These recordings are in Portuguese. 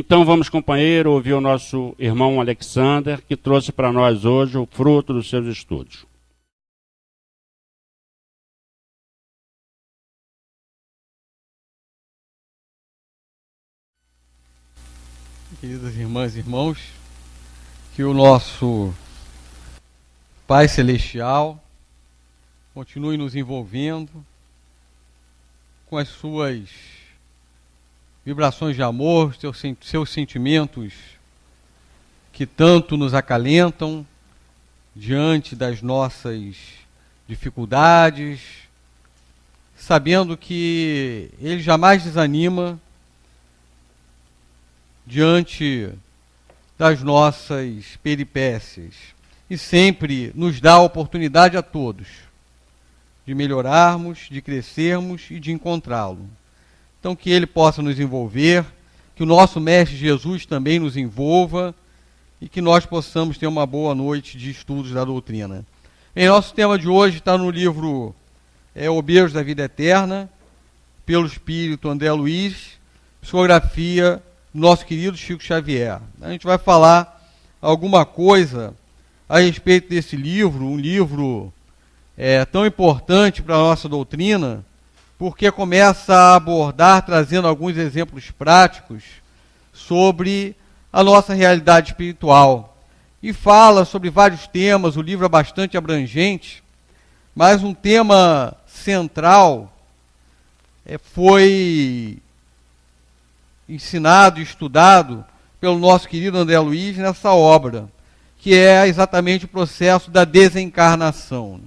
Então vamos, companheiro, ouvir o nosso irmão Alexander, que trouxe para nós hoje o fruto dos seus estudos. Queridas irmãs e irmãos, que o nosso Pai Celestial continue nos envolvendo com as suas vibrações de amor, seus sentimentos que tanto nos acalentam diante das nossas dificuldades, sabendo que Ele jamais desanima diante das nossas peripécias e sempre nos dá a oportunidade a todos de melhorarmos, de crescermos e de encontrá-lo. Então que Ele possa nos envolver, que o nosso Mestre Jesus também nos envolva e que nós possamos ter uma boa noite de estudos da doutrina. Nosso tema de hoje está no livro Obreiros da Vida Eterna, pelo Espírito André Luiz, psicografia do nosso querido Chico Xavier. A gente vai falar alguma coisa a respeito desse livro, um livro tão importante para a nossa doutrina, porque começa a abordar, trazendo alguns exemplos práticos sobre a nossa realidade espiritual. E fala sobre vários temas, o livro é bastante abrangente, mas um tema central foi ensinado e estudado pelo nosso querido André Luiz nessa obra, que é exatamente o processo da desencarnação.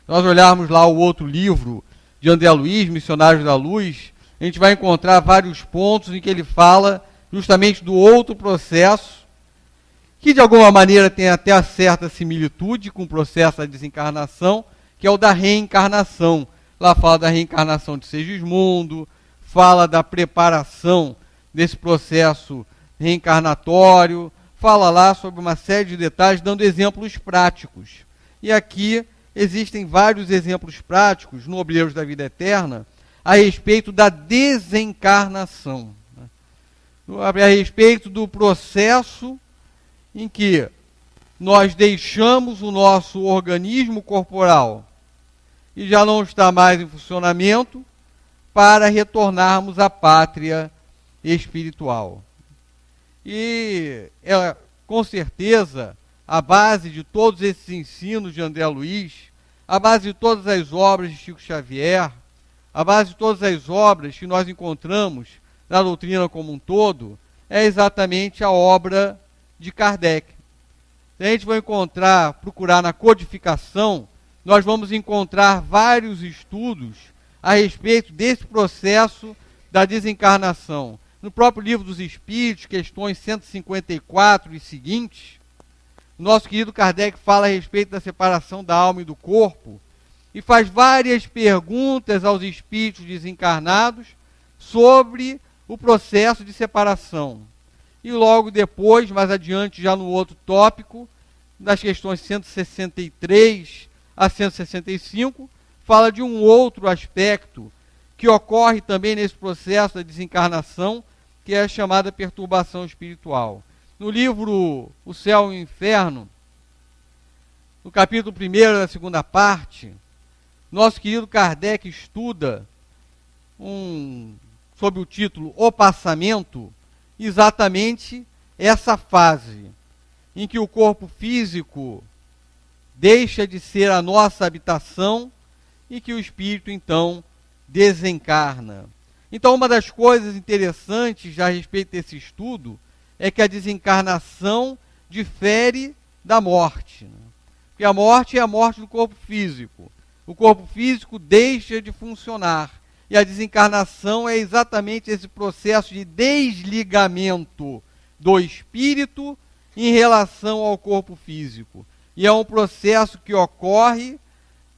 Nós olharmos lá o outro livro de André Luiz, Missionários da Luz, a gente vai encontrar vários pontos em que ele fala justamente do outro processo, que de alguma maneira tem até a certa similitude com o processo da desencarnação, que é o da reencarnação. Lá fala da reencarnação de Segismundo, fala da preparação desse processo reencarnatório, fala lá sobre uma série de detalhes, dando exemplos práticos. E aqui existem vários exemplos práticos no Obreiros da Vida Eterna a respeito da desencarnação, a respeito do processo em que nós deixamos o nosso organismo corporal e já não está mais em funcionamento para retornarmos à pátria espiritual. E com certeza a base de todos esses ensinos de André Luiz, a base de todas as obras de Chico Xavier, a base de todas as obras que nós encontramos na doutrina como um todo, é exatamente a obra de Kardec. Se a gente vai procurar na codificação, nós vamos encontrar vários estudos a respeito desse processo da desencarnação. No próprio Livro dos Espíritos, questões 154 e seguintes, nosso querido Kardec fala a respeito da separação da alma e do corpo e faz várias perguntas aos espíritos desencarnados sobre o processo de separação. E logo depois, mais adiante, já no outro tópico, das questões 163 a 165, fala de um outro aspecto que ocorre também nesse processo da desencarnação, que é a chamada perturbação espiritual. No livro O Céu e o Inferno, no capítulo 1 da segunda parte, nosso querido Kardec estuda sob o título O Passamento, exatamente essa fase em que o corpo físico deixa de ser a nossa habitação e que o espírito, então, desencarna. Então, uma das coisas interessantes a respeito desse estudo é que a desencarnação difere da morte. Porque a morte é a morte do corpo físico. O corpo físico deixa de funcionar. E a desencarnação é exatamente esse processo de desligamento do espírito em relação ao corpo físico. E é um processo que ocorre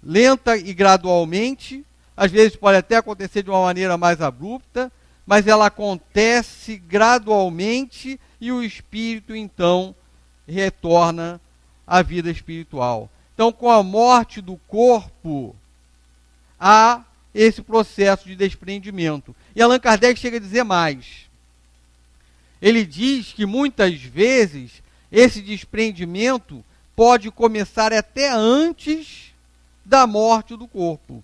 lenta e gradualmente, às vezes pode até acontecer de uma maneira mais abrupta, mas ela acontece gradualmente e o espírito, então, retorna à vida espiritual. Então, com a morte do corpo, há esse processo de desprendimento. E Allan Kardec chega a dizer mais. Ele diz que muitas vezes esse desprendimento pode começar até antes da morte do corpo.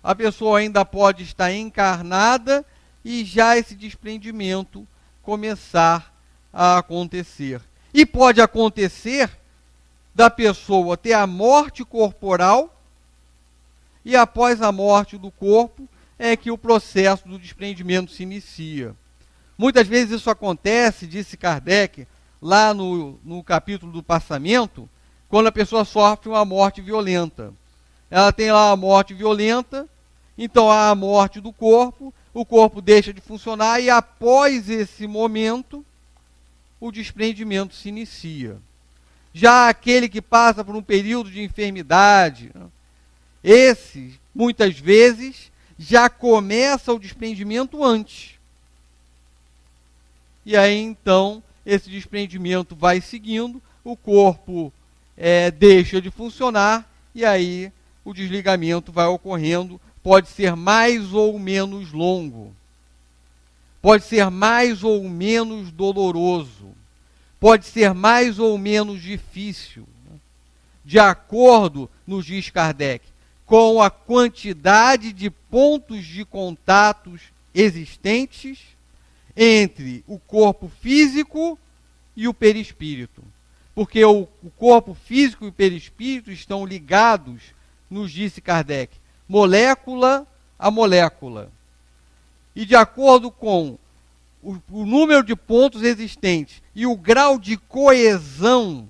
A pessoa ainda pode estar encarnada e já esse desprendimento começar a acontecer. E pode acontecer da pessoa ter a morte corporal e após a morte do corpo é que o processo do desprendimento se inicia. Muitas vezes isso acontece, disse Kardec, lá no capítulo do passamento, quando a pessoa sofre uma morte violenta. Ela tem lá a morte violenta, então há a morte do corpo, o corpo deixa de funcionar e após esse momento, o desprendimento se inicia. Já aquele que passa por um período de enfermidade, esse, muitas vezes, já começa o desprendimento antes. E aí, então, esse desprendimento vai seguindo, o corpo deixa de funcionar, e aí o desligamento vai ocorrendo. Pode ser mais ou menos longo, pode ser mais ou menos doloroso, pode ser mais ou menos difícil, de acordo, nos diz Kardec, com a quantidade de pontos de contatos existentes entre o corpo físico e o perispírito. Porque o corpo físico e o perispírito estão ligados, nos disse Kardec, molécula a molécula. E de acordo com o número de pontos existentes e o grau de coesão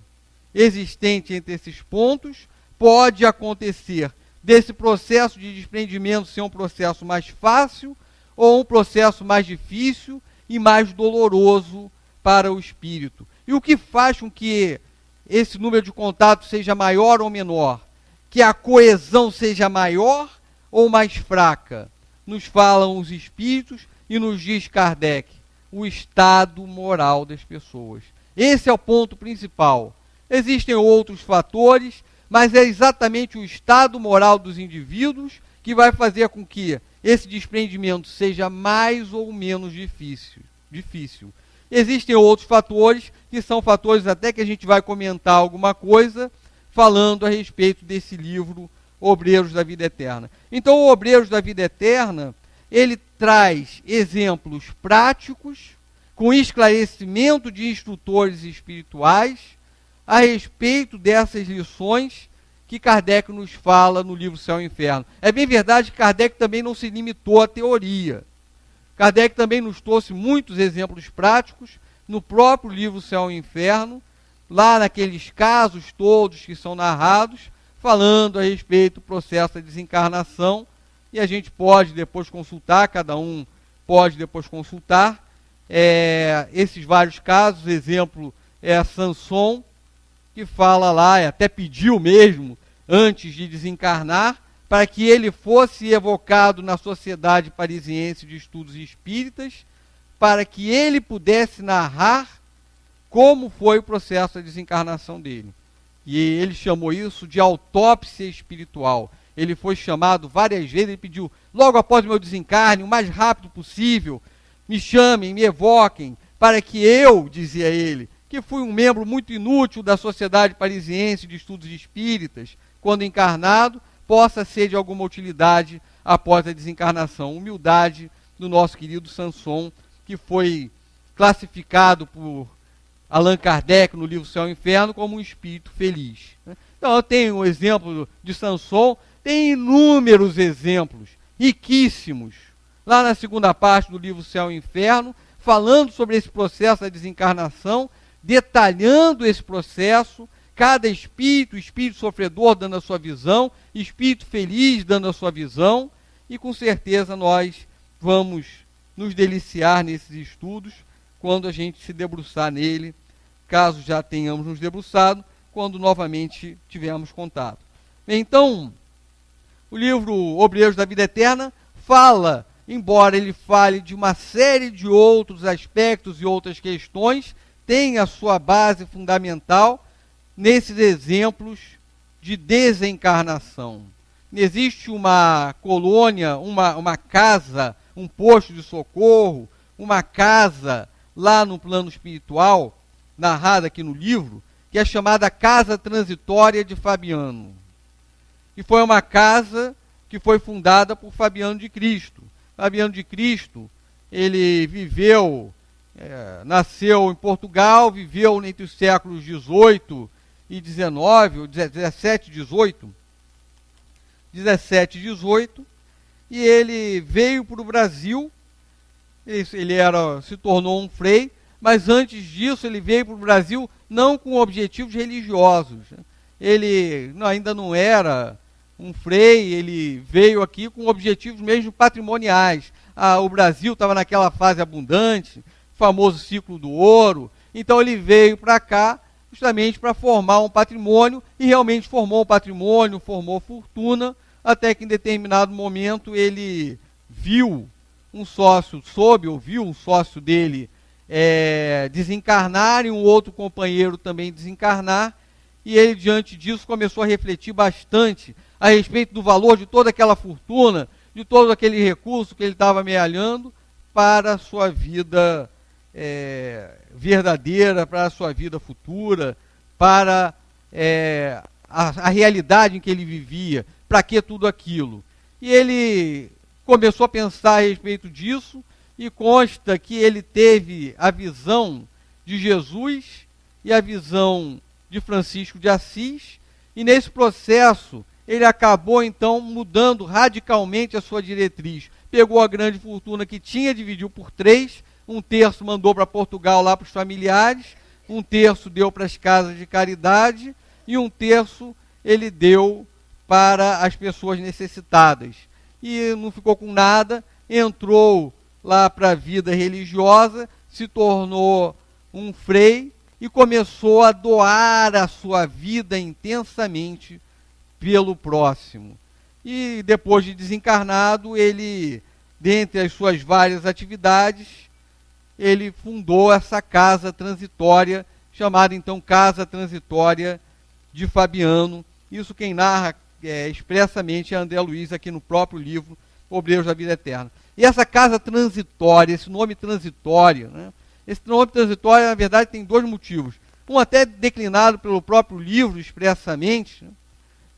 existente entre esses pontos, pode acontecer desse processo de desprendimento ser um processo mais fácil ou um processo mais difícil e mais doloroso para o espírito. E o que faz com que esse número de contatos seja maior ou menor? Que a coesão seja maior ou mais fraca? Nos falam os espíritos e nos diz Kardec, o estado moral das pessoas. Esse é o ponto principal. Existem outros fatores, mas é exatamente o estado moral dos indivíduos que vai fazer com que esse desprendimento seja mais ou menos difícil. Existem outros fatores, que são fatores até que a gente vai comentar alguma coisa, falando a respeito desse livro, Obreiros da Vida Eterna. Então, o Obreiros da Vida Eterna, ele traz exemplos práticos, com esclarecimento de instrutores espirituais, a respeito dessas lições que Kardec nos fala no livro Céu e Inferno. É bem verdade que Kardec também não se limitou à teoria. Kardec também nos trouxe muitos exemplos práticos no próprio livro Céu e Inferno, lá naqueles casos todos que são narrados, falando a respeito do processo da desencarnação, e a gente pode depois consultar, cada um pode depois consultar, esses vários casos. Exemplo é Samson, que fala lá, até pediu mesmo, antes de desencarnar, para que ele fosse evocado na Sociedade Parisiense de Estudos Espíritas, para que ele pudesse narrar como foi o processo da desencarnação dele. E ele chamou isso de autópsia espiritual. Ele foi chamado várias vezes, ele pediu, logo após o meu desencarne, o mais rápido possível, me chamem, me evoquem, para que eu, dizia ele, que fui um membro muito inútil da Sociedade Parisiense de Estudos Espíritas, quando encarnado, possa ser de alguma utilidade após a desencarnação. Humildade do nosso querido Samson, que foi classificado por Allan Kardec no livro Céu e Inferno como um espírito feliz. Então eu tenho o exemplo de Samson, tem inúmeros exemplos, riquíssimos, lá na segunda parte do livro Céu e Inferno, falando sobre esse processo da desencarnação, detalhando esse processo, cada espírito, espírito sofredor dando a sua visão, espírito feliz dando a sua visão, e com certeza nós vamos nos deliciar nesses estudos quando a gente se debruçar nele, caso já tenhamos nos debruçado, quando novamente tivermos contato. Então, o livro Obreiros da Vida Eterna fala, embora ele fale de uma série de outros aspectos e outras questões, tem a sua base fundamental nesses exemplos de desencarnação. Existe uma colônia, uma casa, um posto de socorro, uma casa lá no plano espiritual, narrada aqui no livro, que é chamada Casa Transitória de Fabiano. E foi uma casa que foi fundada por Fabiano de Cristo. Fabiano de Cristo, ele nasceu em Portugal, viveu entre os séculos 18 e 19, ou 17 e 18, e ele veio para o Brasil. Ele se tornou um frei, mas antes disso ele veio para o Brasil não com objetivos religiosos. Ele ainda não era um frei, ele veio aqui com objetivos mesmo patrimoniais. O Brasil estava naquela fase abundante, famoso ciclo do ouro, então ele veio para cá justamente para formar um patrimônio, e realmente formou um patrimônio, formou fortuna, até que em determinado momento ele viu um sócio dele desencarnar e um outro companheiro também desencarnar, e ele, diante disso, começou a refletir bastante a respeito do valor de toda aquela fortuna, de todo aquele recurso que ele estava amealhando para a sua vida verdadeira, para a sua vida futura, para a realidade em que ele vivia, para que tudo aquilo. E ele começou a pensar a respeito disso, e consta que ele teve a visão de Jesus e a visão de Francisco de Assis, e nesse processo ele acabou então mudando radicalmente a sua diretriz. Pegou a grande fortuna que tinha, dividiu por 3, um terço mandou para Portugal lá para os familiares, um terço deu para as casas de caridade e um terço ele deu para as pessoas necessitadas. E não ficou com nada, entrou lá para a vida religiosa, se tornou um frei e começou a doar a sua vida intensamente pelo próximo. E depois de desencarnado, ele, dentre as suas várias atividades, ele fundou essa casa transitória, chamada então Casa Transitória de Fabiano. Isso quem narra expressamente é André Luiz, aqui no próprio livro Obreiros da Vida Eterna. E essa casa transitória, esse nome transitório, né? Esse nome transitório, na verdade, tem 2 motivos. Um até declinado pelo próprio livro expressamente, né?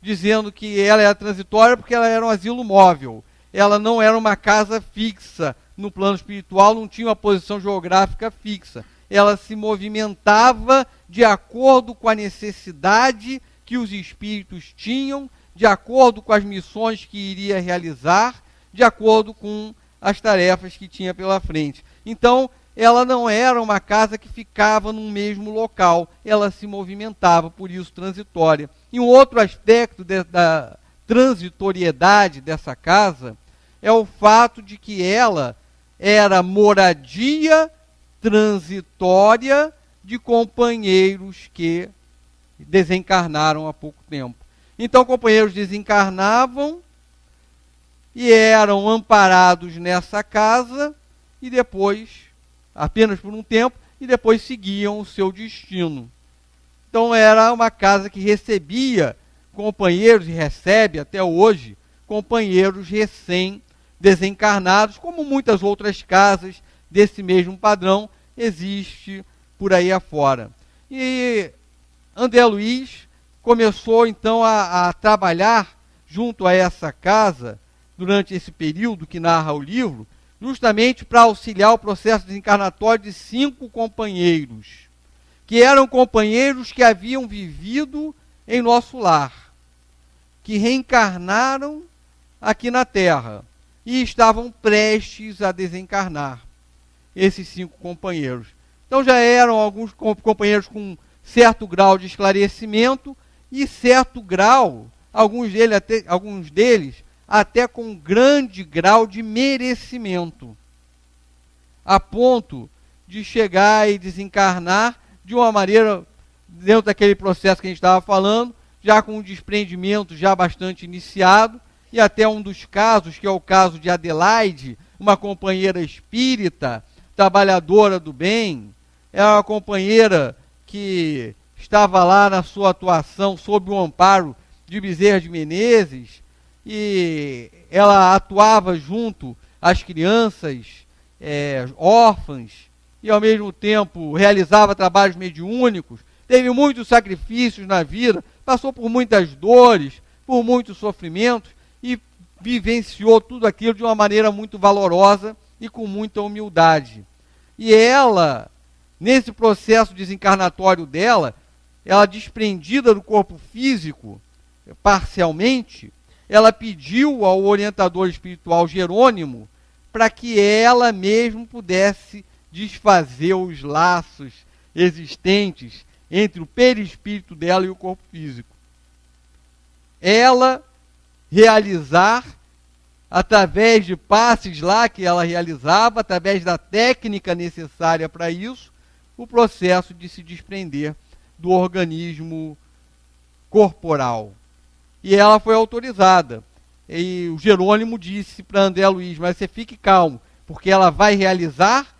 Dizendo que ela era transitória porque ela era um asilo móvel. Ela não era uma casa fixa no plano espiritual, não tinha uma posição geográfica fixa. Ela se movimentava de acordo com a necessidade que os espíritos tinham, de acordo com as missões que iria realizar, de acordo com as tarefas que tinha pela frente. Então, ela não era uma casa que ficava no mesmo local, ela se movimentava, por isso transitória. E um outro aspecto da transitoriedade dessa casa é o fato de que ela era moradia transitória de companheiros que desencarnaram há pouco tempo. Então, companheiros desencarnavam e eram amparados nessa casa e depois, apenas por um tempo, e depois seguiam o seu destino. Então era uma casa que recebia companheiros, e recebe até hoje, companheiros recém-desencarnados, como muitas outras casas desse mesmo padrão existe por aí afora. E André Luiz começou então a trabalhar junto a essa casa, durante esse período que narra o livro, justamente para auxiliar o processo desencarnatório de 5 companheiros, que eram companheiros que haviam vivido em nosso lar, que reencarnaram aqui na Terra e estavam prestes a desencarnar, esses 5 companheiros. Então já eram alguns companheiros com certo grau de esclarecimento e certo grau, alguns deles até com grande grau de merecimento, a ponto de chegar e desencarnar de uma maneira, dentro daquele processo que a gente estava falando, já com um desprendimento já bastante iniciado, e até um dos casos, que é o caso de Adelaide, uma companheira espírita, trabalhadora do bem, é uma companheira que estava lá na sua atuação sob o amparo de Bezerra de Menezes, e ela atuava junto às crianças órfãs e ao mesmo tempo realizava trabalhos mediúnicos, teve muitos sacrifícios na vida, passou por muitas dores, por muitos sofrimentos e vivenciou tudo aquilo de uma maneira muito valorosa e com muita humildade. E ela, nesse processo desencarnatório dela, ela desprendida do corpo físico, parcialmente, ela pediu ao orientador espiritual Jerônimo para que ela mesma pudesse desfazer os laços existentes entre o perispírito dela e o corpo físico. Ela realizar, através de passes lá que ela realizava, através da técnica necessária para isso, o processo de se desprender do organismo corporal. E ela foi autorizada. E o Jerônimo disse para André Luiz, mas você fique calmo, porque ela vai realizar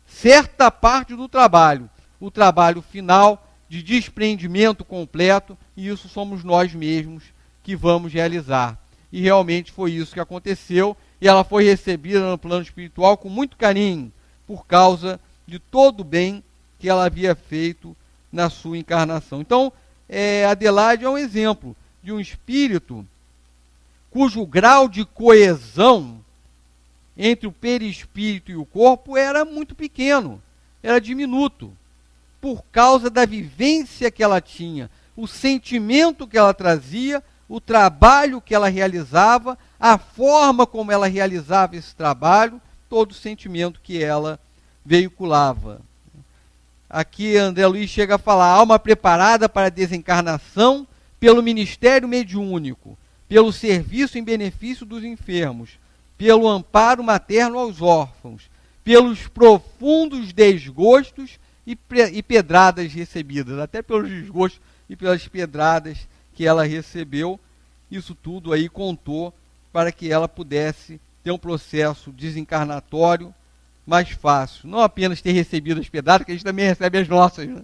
certa parte do trabalho, o trabalho final de desprendimento completo, e isso somos nós mesmos que vamos realizar. E realmente foi isso que aconteceu, e ela foi recebida no plano espiritual com muito carinho, por causa de todo o bem que ela havia feito na sua encarnação. Então, Adelaide é um exemplo de um espírito cujo grau de coesão entre o perispírito e o corpo era muito pequeno, era diminuto, por causa da vivência que ela tinha, o sentimento que ela trazia, o trabalho que ela realizava, a forma como ela realizava esse trabalho, todo o sentimento que ela veiculava. Aqui André Luiz chega a falar: alma preparada para a desencarnação pelo ministério mediúnico, pelo serviço em benefício dos enfermos, pelo amparo materno aos órfãos, pelos profundos desgostos e pedradas recebidas, até pelos desgostos e pelas pedradas que ela recebeu. Isso tudo aí contou para que ela pudesse ter um processo desencarnatório mais fácil. Não apenas ter recebido as pedradas, que a gente também recebe as nossas, né?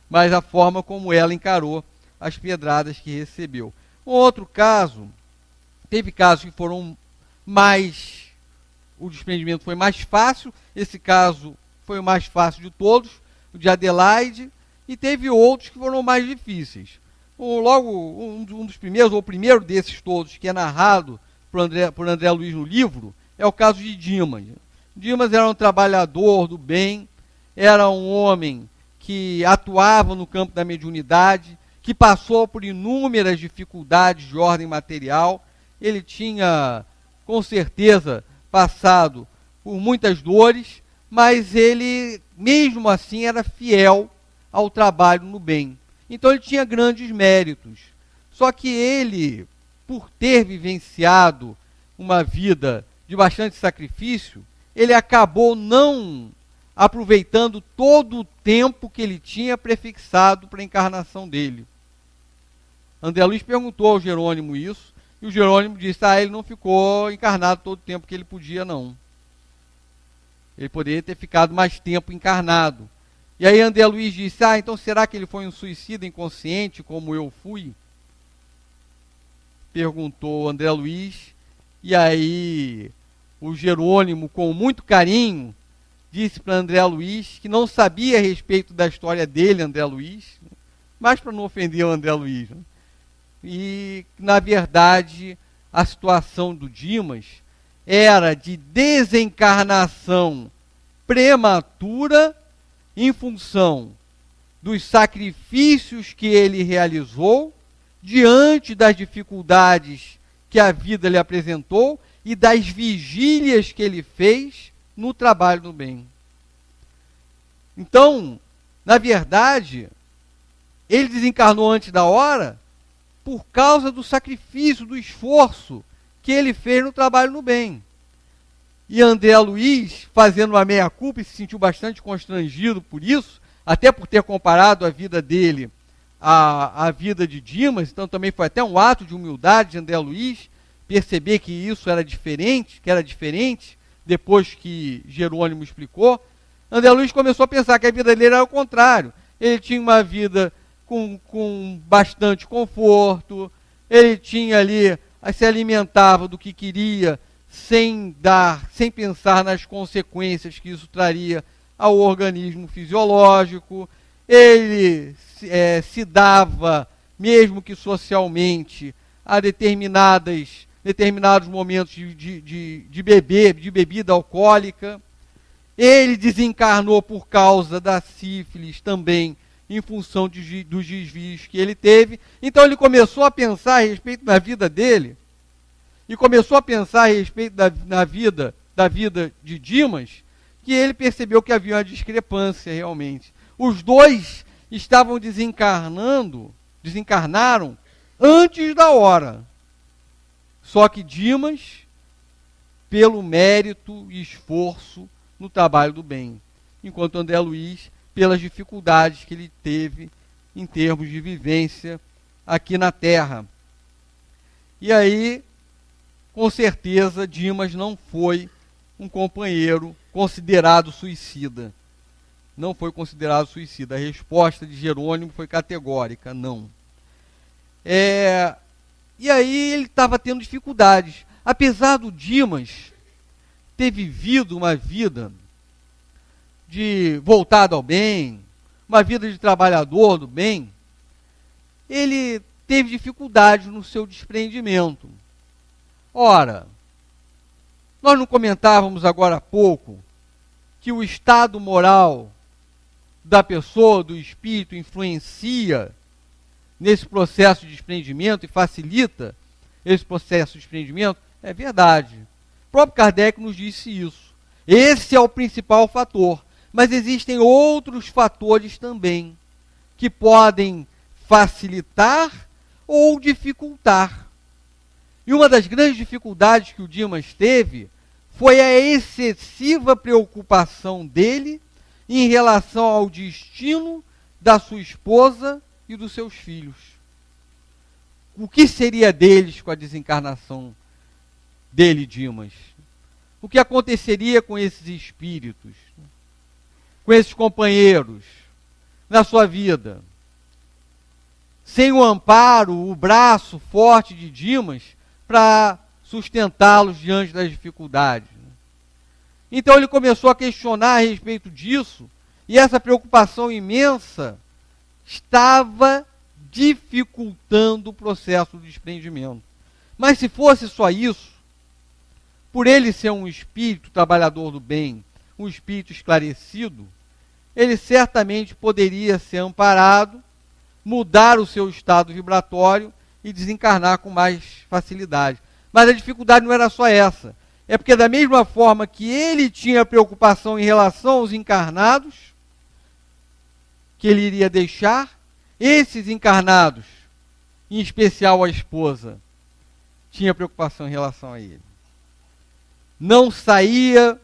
Mas a forma como ela encarou as pedradas que recebeu. Um outro caso, teve casos que foram mais... o desprendimento foi mais fácil, esse caso foi o mais fácil de todos, o de Adelaide, e teve outros que foram mais difíceis. Um dos primeiros, ou o primeiro desses todos, que é narrado por André Luiz no livro, é o caso de Dimas. Dimas era um trabalhador do bem, era um homem que atuava no campo da mediunidade, que passou por inúmeras dificuldades de ordem material. Ele tinha, com certeza, passado por muitas dores, mas ele, mesmo assim, era fiel ao trabalho no bem. Então ele tinha grandes méritos. Só que ele, por ter vivenciado uma vida de bastante sacrifício, ele acabou não aproveitando todo o tempo que ele tinha prefixado para a encarnação dele. André Luiz perguntou ao Jerônimo isso, e o Jerônimo disse: ele não ficou encarnado todo o tempo que ele podia, não. Ele poderia ter ficado mais tempo encarnado. E aí André Luiz disse: então será que ele foi um suicida inconsciente, como eu fui? Perguntou André Luiz, e aí o Jerônimo, com muito carinho, disse para André Luiz que não sabia a respeito da história dele, André Luiz, mas para não ofender o André Luiz, né? E, na verdade, a situação do Dimas era de desencarnação prematura em função dos sacrifícios que ele realizou diante das dificuldades que a vida lhe apresentou e das vigílias que ele fez no trabalho do bem. Então, na verdade, ele desencarnou antes da hora por causa do sacrifício, do esforço que ele fez no trabalho no bem. E André Luiz, fazendo uma meia-culpa, e se sentiu bastante constrangido por isso, até por ter comparado a vida dele à vida de Dimas. Então também foi até um ato de humildade de André Luiz, perceber que isso era diferente, depois que Jerônimo explicou. André Luiz começou a pensar que a vida dele era o contrário. Ele tinha uma vida com bastante conforto, ele tinha ali, se alimentava do que queria, sem pensar nas consequências que isso traria ao organismo fisiológico, ele se dava, mesmo que socialmente, a determinados momentos de bebida alcoólica. Ele desencarnou por causa da sífilis também, em função dos desvios que ele teve. Então ele começou a pensar a respeito da vida dele, e começou a pensar a respeito da vida de Dimas, que ele percebeu que havia uma discrepância realmente. Os dois estavam desencarnaram antes da hora. Só que Dimas, pelo mérito e esforço no trabalho do bem, enquanto André Luiz, pelas dificuldades que ele teve em termos de vivência aqui na Terra. E aí, com certeza, Dimas não foi um companheiro considerado suicida. Não foi considerado suicida. A resposta de Jerônimo foi categórica, não. E aí ele estava tendo dificuldades. Apesar do Dimas ter vivido uma vida voltada ao bem, uma vida de trabalhador do bem, ele teve dificuldades no seu desprendimento. Ora, nós não comentávamos agora há pouco que o estado moral da pessoa, do espírito, influencia nesse processo de desprendimento e facilita esse processo de desprendimento? É verdade. O próprio Kardec nos disse isso. Esse é o principal fator. Mas existem outros fatores também que podem facilitar ou dificultar. E uma das grandes dificuldades que o Dimas teve foi a excessiva preocupação dele em relação ao destino da sua esposa e dos seus filhos. O que seria deles com a desencarnação dele, Dimas? O que aconteceria com esses espíritos, com esses companheiros, na sua vida? Sem o amparo, o braço forte de Dimas para sustentá-los diante das dificuldades. Então ele começou a questionar a respeito disso, e essa preocupação imensa estava dificultando o processo do desprendimento. Mas se fosse só isso, por ele ser um espírito trabalhador do bem, um espírito esclarecido, ele certamente poderia ser amparado, mudar o seu estado vibratório e desencarnar com mais facilidade. Mas a dificuldade não era só essa. É porque da mesma forma que ele tinha preocupação em relação aos encarnados, que ele iria deixar, esses encarnados, em especial a esposa, tinha preocupação em relação a ele. Não saía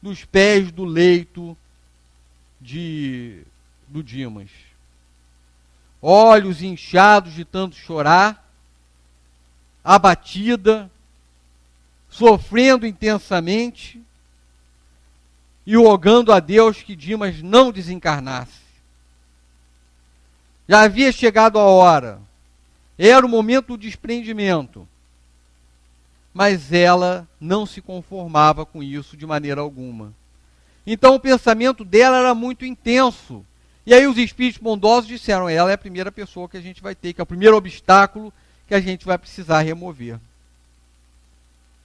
dos pés do leito do Dimas. Olhos inchados de tanto chorar, abatida, sofrendo intensamente e rogando a Deus que Dimas não desencarnasse. Já havia chegado a hora, era o momento do desprendimento, mas ela não se conformava com isso de maneira alguma. Então o pensamento dela era muito intenso. E aí os espíritos bondosos disseram, ela é a primeira pessoa que a gente vai ter, que é o primeiro obstáculo que a gente vai precisar remover.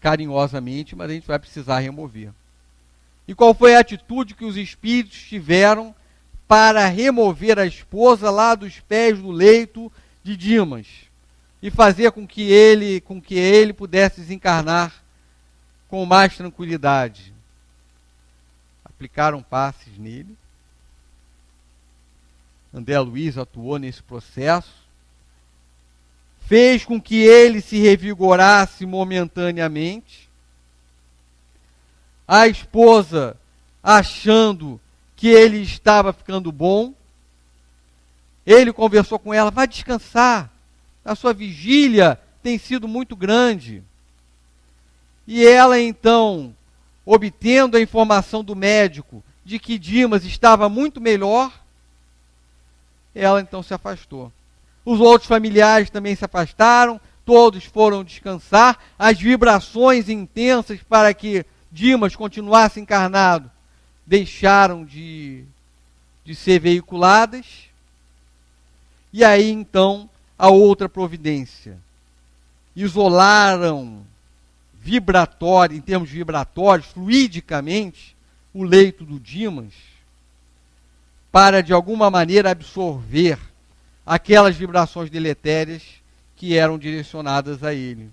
Carinhosamente, mas a gente vai precisar remover. E qual foi a atitude que os espíritos tiveram para remover a esposa lá dos pés do leito de Dimas e fazer com que ele pudesse desencarnar com mais tranquilidade? Aplicaram passes nele. André Luiz atuou nesse processo, fez com que ele se revigorasse momentaneamente. A esposa, achando que ele estava ficando bom, ele conversou com ela, vai descansar, a sua vigília tem sido muito grande. E ela então, obtendo a informação do médico de que Dimas estava muito melhor, ela então se afastou. Os outros familiares também se afastaram, todos foram descansar, as vibrações intensas para que Dimas continuasse encarnado deixaram de ser veiculadas. E aí, então, a outra providência. Isolaram em termos vibratórios, fluidicamente, o leito do Dimas, para, de alguma maneira, absorver aquelas vibrações deletérias que eram direcionadas a ele.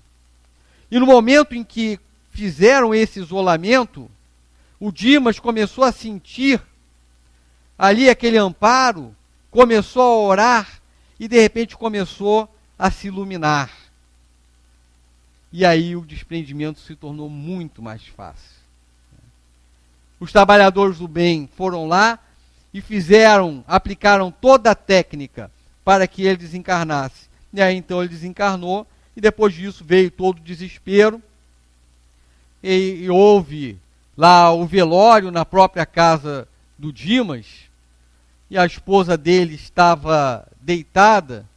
E no momento em que fizeram esse isolamento, o Dimas começou a sentir ali aquele amparo, começou a orar e de repente começou a se iluminar. E aí o desprendimento se tornou muito mais fácil. Os trabalhadores do bem foram lá e aplicaram toda a técnica para que ele desencarnasse. E aí então ele desencarnou, e depois disso veio todo o desespero, e houve lá o velório na própria casa do Dimas, e a esposa dele estava deitada,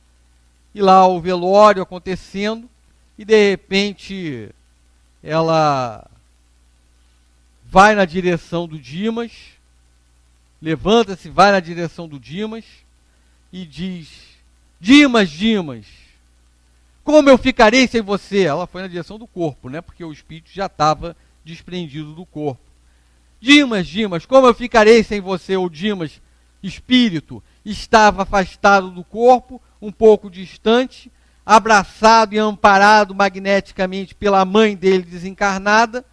e lá o velório acontecendo, e de repente ela vai na direção do Dimas, levanta-se, vai na direção do Dimas, e diz: Dimas, Dimas, como eu ficarei sem você? Ela foi na direção do corpo, né? Porque o espírito já estava desprendido do corpo. Dimas, Dimas, como eu ficarei sem você? O Dimas, espírito, estava afastado do corpo, um pouco distante, abraçado e amparado magneticamente pela mãe dele desencarnada,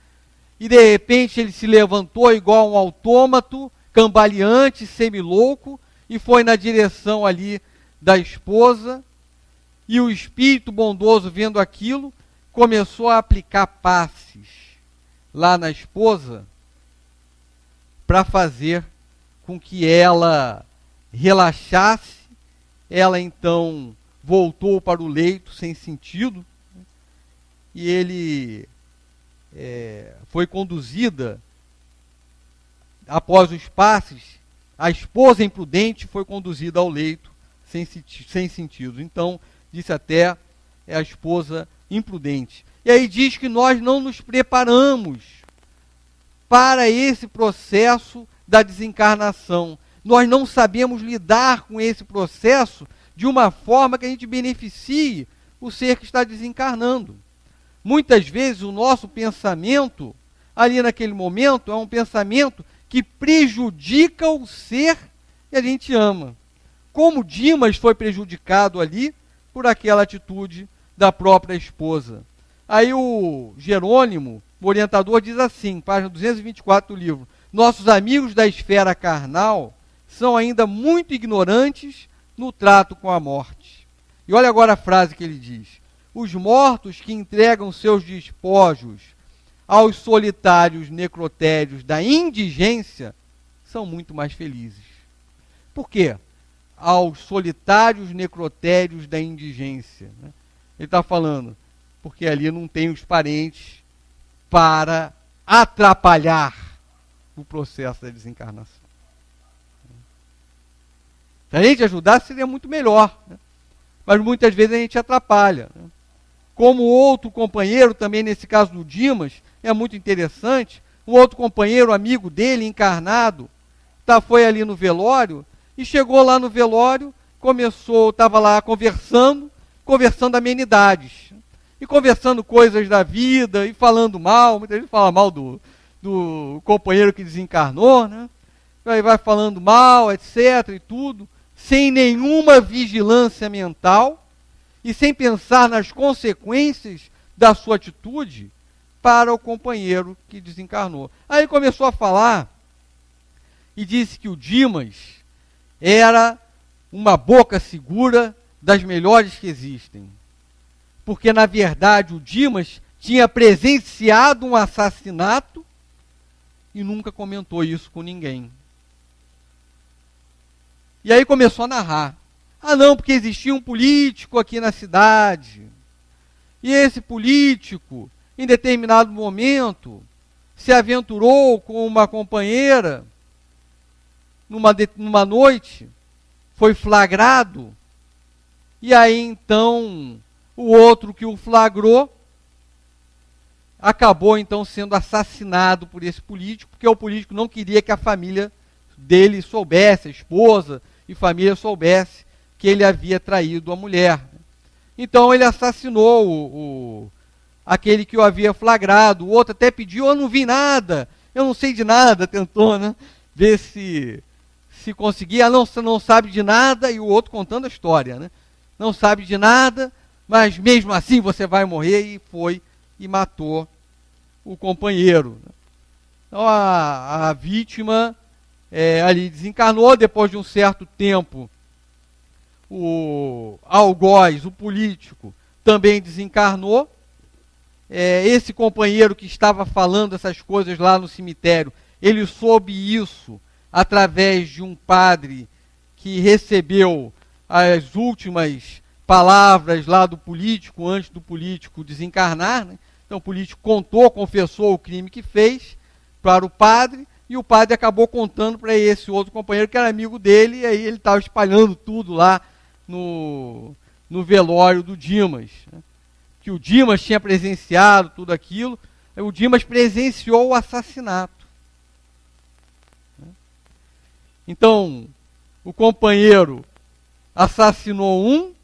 e de repente ele se levantou igual um autômato, cambaleante, semilouco, e foi na direção ali da esposa, e o espírito bondoso, vendo aquilo, começou a aplicar passes lá na esposa para fazer com que ela relaxasse. Ela então voltou para o leito sem sentido, e ele foi conduzida, após os passes, a esposa imprudente foi conduzida ao leito sem sentido. Então, disse até a esposa imprudente. E aí diz que nós não nos preparamos para esse processo da desencarnação. Nós não sabemos lidar com esse processo de uma forma que a gente beneficie o ser que está desencarnando. Muitas vezes o nosso pensamento, ali naquele momento, é um pensamento que prejudica o ser que a gente ama. Como Dimas foi prejudicado ali por aquela atitude da própria esposa. Aí o Jerônimo, o orientador, diz assim, página 224 do livro: nossos amigos da esfera carnal são ainda muito ignorantes no trato com a morte. E olha agora a frase que ele diz: os mortos que entregam seus despojos aos solitários necrotérios da indigência são muito mais felizes. Por quê? Aos solitários necrotérios da indigência, né? Ele está falando, porque ali não tem os parentes para atrapalhar o processo da desencarnação. Se a gente ajudasse, seria muito melhor, né? Mas muitas vezes a gente atrapalha, né? Como outro companheiro, também nesse caso do Dimas, é muito interessante, um outro companheiro, amigo dele, encarnado, foi ali no velório, e chegou lá no velório, estava lá conversando amenidades, e conversando coisas da vida, e falando mal, muita gente fala mal do companheiro que desencarnou, né? Aí vai falando mal, etc. e tudo, sem nenhuma vigilância mental, e sem pensar nas consequências da sua atitude para o companheiro que desencarnou. Aí ele começou a falar, e disse que o Dimas era uma boca segura das melhores que existem. Porque, na verdade, o Dimas tinha presenciado um assassinato e nunca comentou isso com ninguém. E aí começou a narrar. Ah, não, porque existia um político aqui na cidade. E esse político, em determinado momento, se aventurou com uma companheira numa noite, foi flagrado, e aí então o outro que o flagrou acabou então sendo assassinado por esse político, porque o político não queria que a família dele soubesse, a esposa e família soubesse que ele havia traído a mulher. Então ele assassinou aquele que o havia flagrado. O outro até pediu: eu não vi nada, eu não sei de nada, tentou, né, ver se conseguia. Não, você não sabe de nada, e o outro contando a história, né? Não sabe de nada, mas mesmo assim você vai morrer, e foi e matou o companheiro. Então a vítima ali desencarnou. Depois de um certo tempo, o algoz, o político, também desencarnou. Esse companheiro que estava falando essas coisas lá no cemitério, ele soube isso através de um padre que recebeu as últimas palavras lá do político, antes do político desencarnar, né? Então o político contou, confessou o crime que fez para o padre, e o padre acabou contando para esse outro companheiro que era amigo dele, e aí ele estava espalhando tudo lá no velório do Dimas, né? Que o Dimas tinha presenciado tudo aquilo. O Dimas presenciou o assassinato. Então, o companheiro assassinou um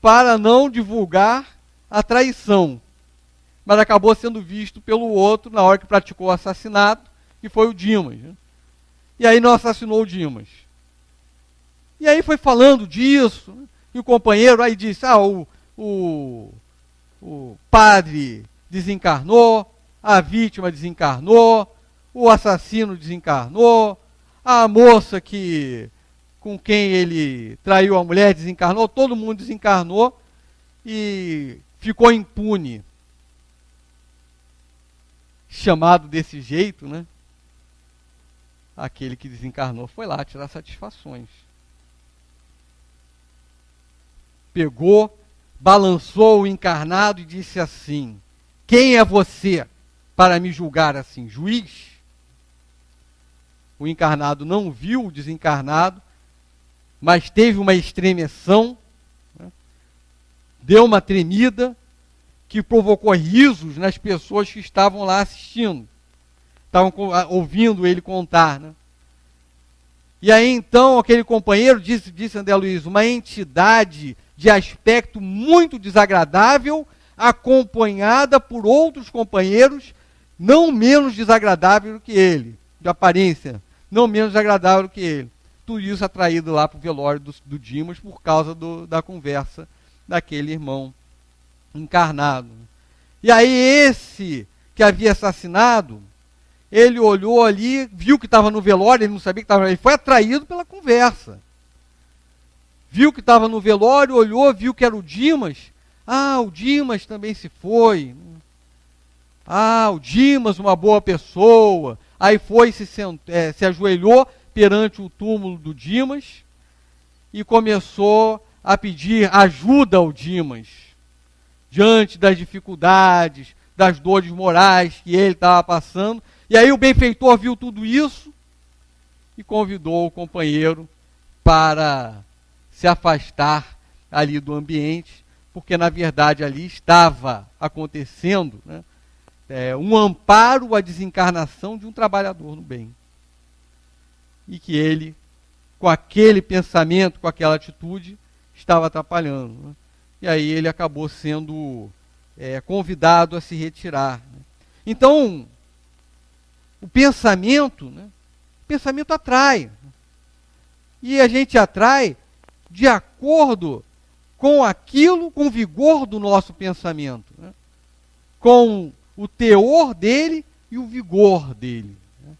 para não divulgar a traição, mas acabou sendo visto pelo outro na hora que praticou o assassinato, que foi o Dimas, né? E aí não assassinou o Dimas. E aí foi falando disso, né? E o companheiro aí disse: o padre desencarnou, a vítima desencarnou, o assassino desencarnou, a moça com quem ele traiu a mulher desencarnou, todo mundo desencarnou e ficou impune. Chamado desse jeito, né? Aquele que desencarnou foi lá tirar satisfações. Pegou, balançou o encarnado e disse assim: quem é você para me julgar assim? Juiz? O encarnado não viu o desencarnado, mas teve uma estremeção, né? Deu uma tremida, que provocou risos nas pessoas que estavam lá assistindo, estavam ouvindo ele contar, né? E aí então aquele companheiro disse André Luiz, uma entidade de aspecto muito desagradável, acompanhada por outros companheiros não menos desagradável que ele, de aparência, não menos desagradável que ele. Tudo isso atraído lá para o velório do Dimas por causa da conversa daquele irmão encarnado. E aí esse que havia assassinado, ele olhou ali, viu que estava no velório, ele não sabia que estava, ele foi atraído pela conversa. Viu que estava no velório, olhou, viu que era o Dimas. O Dimas também se foi. O Dimas, uma boa pessoa. Aí foi, se ajoelhou perante o túmulo do Dimas e começou a pedir ajuda ao Dimas, diante das dificuldades, das dores morais que ele estava passando. E aí o benfeitor viu tudo isso e convidou o companheiro para se afastar ali do ambiente, porque na verdade ali estava acontecendo, né, um amparo à desencarnação de um trabalhador no bem. E que ele, com aquele pensamento, com aquela atitude, estava atrapalhando, né? E aí ele acabou sendo convidado a se retirar, né? Então, o pensamento, né? O pensamento atrai. E a gente atrai de acordo com aquilo, com o vigor do nosso pensamento, né? Com o teor dele e o vigor dele, né?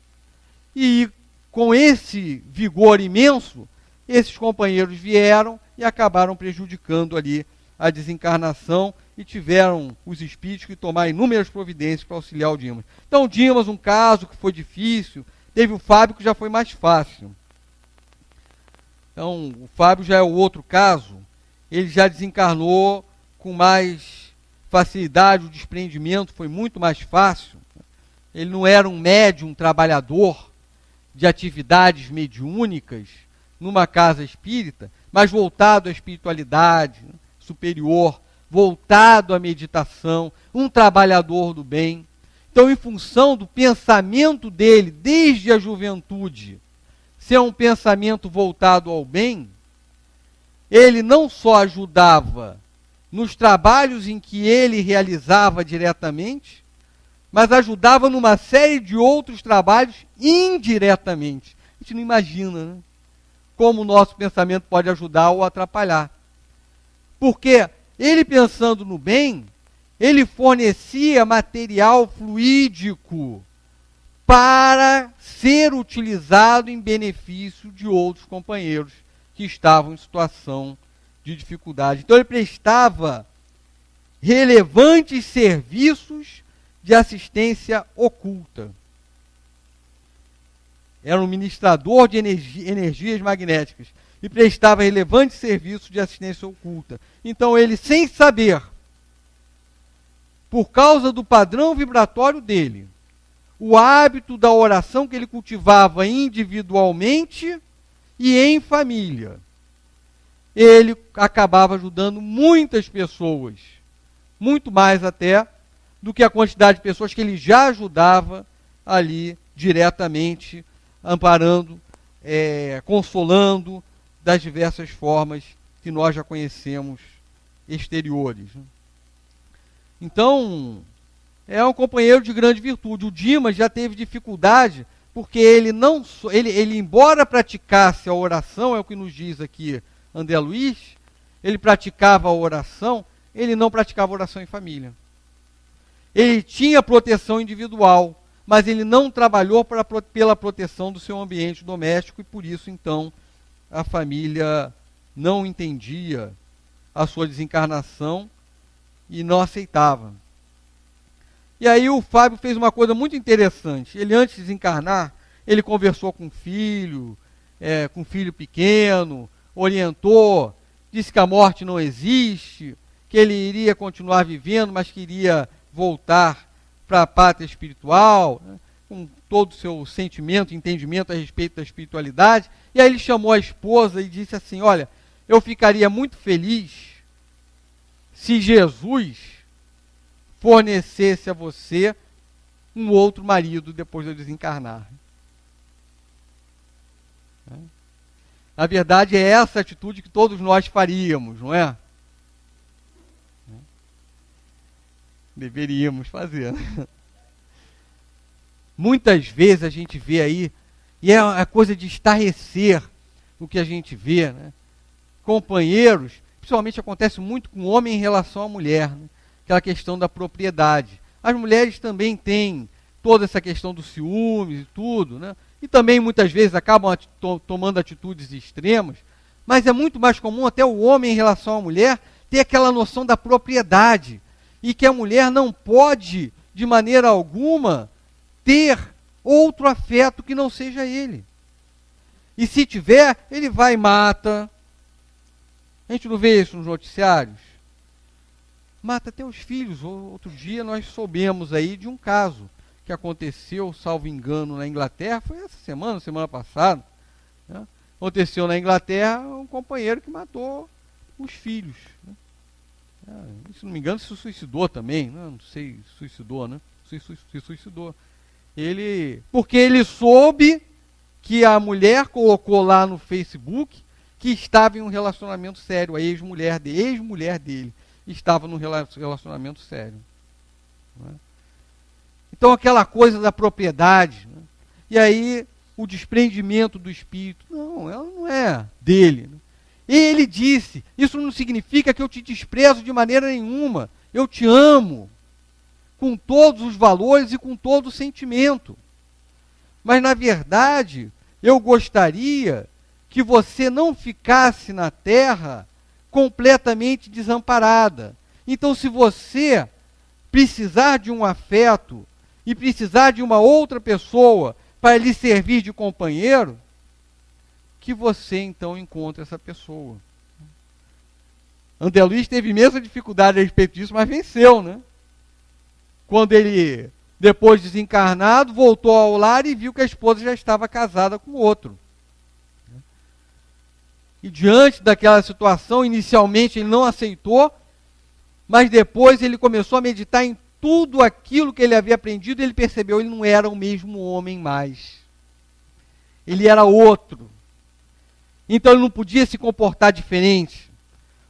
E com esse vigor imenso, esses companheiros vieram e acabaram prejudicando ali a desencarnação e tiveram os espíritos que tomar inúmeras providências para auxiliar o Dimas. Então, o Dimas, um caso que foi difícil, teve o Fábio que já foi mais fácil. Então, o Fábio já é o outro caso, ele já desencarnou com mais facilidade, o desprendimento foi muito mais fácil. Ele não era um médium trabalhador de atividades mediúnicas numa casa espírita, mas voltado à espiritualidade, né, superior, voltado à meditação, um trabalhador do bem. Então, em função do pensamento dele, desde a juventude, ser um pensamento voltado ao bem, ele não só ajudava nos trabalhos em que ele realizava diretamente, mas ajudava numa série de outros trabalhos indiretamente. A gente não imagina, né? Como o nosso pensamento pode ajudar ou atrapalhar. Porque ele, pensando no bem, ele fornecia material fluídico para ser utilizado em benefício de outros companheiros que estavam em situação de dificuldade. Então ele prestava relevantes serviços de assistência oculta. Era um ministrador de energias magnéticas e prestava relevantes serviços de assistência oculta. Então ele, sem saber, por causa do padrão vibratório dele, o hábito da oração que ele cultivava individualmente e em família, ele acabava ajudando muitas pessoas, muito mais até do que a quantidade de pessoas que ele já ajudava ali diretamente, amparando, consolando, das diversas formas que nós já conhecemos exteriores. Então, é um companheiro de grande virtude. O Dimas já teve dificuldade, porque ele, embora praticasse a oração, é o que nos diz aqui André Luiz, ele praticava a oração, ele não praticava oração em família. Ele tinha proteção individual, mas ele não trabalhou pela proteção do seu ambiente doméstico e por isso, então, a família não entendia a sua desencarnação e não aceitava. E aí o Fábio fez uma coisa muito interessante. Ele, antes de desencarnar, ele conversou com o filho pequeno, orientou, disse que a morte não existe, que ele iria continuar vivendo, mas queria voltar para a pátria espiritual, né, com todo o seu sentimento, entendimento a respeito da espiritualidade. E aí ele chamou a esposa e disse assim: olha, eu ficaria muito feliz se Jesus fornecesse a você um outro marido depois de eu desencarnar. Na verdade, é essa atitude que todos nós faríamos, não é? Deveríamos fazer. Muitas vezes a gente vê aí, e é a coisa de estarrecer o que a gente vê, né? Companheiros, principalmente acontece muito com o homem em relação à mulher, né? Aquela questão da propriedade. As mulheres também têm toda essa questão dos ciúmes e tudo, né? E também muitas vezes acabam tomando atitudes extremas, mas é muito mais comum até o homem em relação à mulher ter aquela noção da propriedade, e que a mulher não pode, de maneira alguma, ter outro afeto que não seja ele. E se tiver, ele vai e mata. A gente não vê isso nos noticiários? Mata até os filhos. Outro dia nós soubemos aí de um caso que aconteceu, salvo engano, na Inglaterra, foi essa semana passada, né? Aconteceu na Inglaterra um companheiro que matou os filhos, né? Se não me engano, se suicidou também, né? Não sei, suicidou, né? Se suicidou. Porque ele soube que a mulher colocou lá no Facebook que estava em um relacionamento sério, a ex-mulher dele estava num relacionamento sério, né? Então aquela coisa da propriedade, né? E aí o desprendimento do espírito, não, ela não é dele, né? E ele disse: isso não significa que eu te desprezo de maneira nenhuma, eu te amo com todos os valores e com todo o sentimento, mas na verdade eu gostaria que você não ficasse na terra completamente desamparada. Então, se você precisar de um afeto e precisar de uma outra pessoa para lhe servir de companheiro, que você então encontre essa pessoa. André Luiz teve imensa dificuldade a respeito disso, mas venceu, né? Quando ele, depois de desencarnado, voltou ao lar e viu que a esposa já estava casada com outro. E diante daquela situação, inicialmente ele não aceitou, Mas depois ele começou a meditar em tudo aquilo que ele havia aprendido e ele percebeu que ele não era o mesmo homem mais. Ele era outro. Então ele não podia se comportar diferente.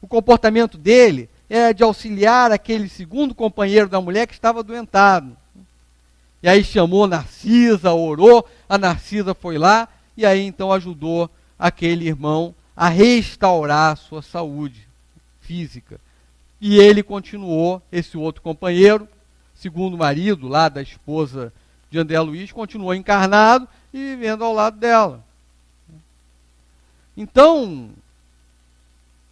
O comportamento dele era de auxiliar aquele segundo companheiro da mulher que estava adoentado. E aí chamou Narcisa, orou, a Narcisa foi lá e aí então ajudou aquele irmão a restaurar a sua saúde física. E ele continuou, esse outro companheiro, segundo marido lá da esposa de André Luiz, continuou encarnado e vivendo ao lado dela. Então,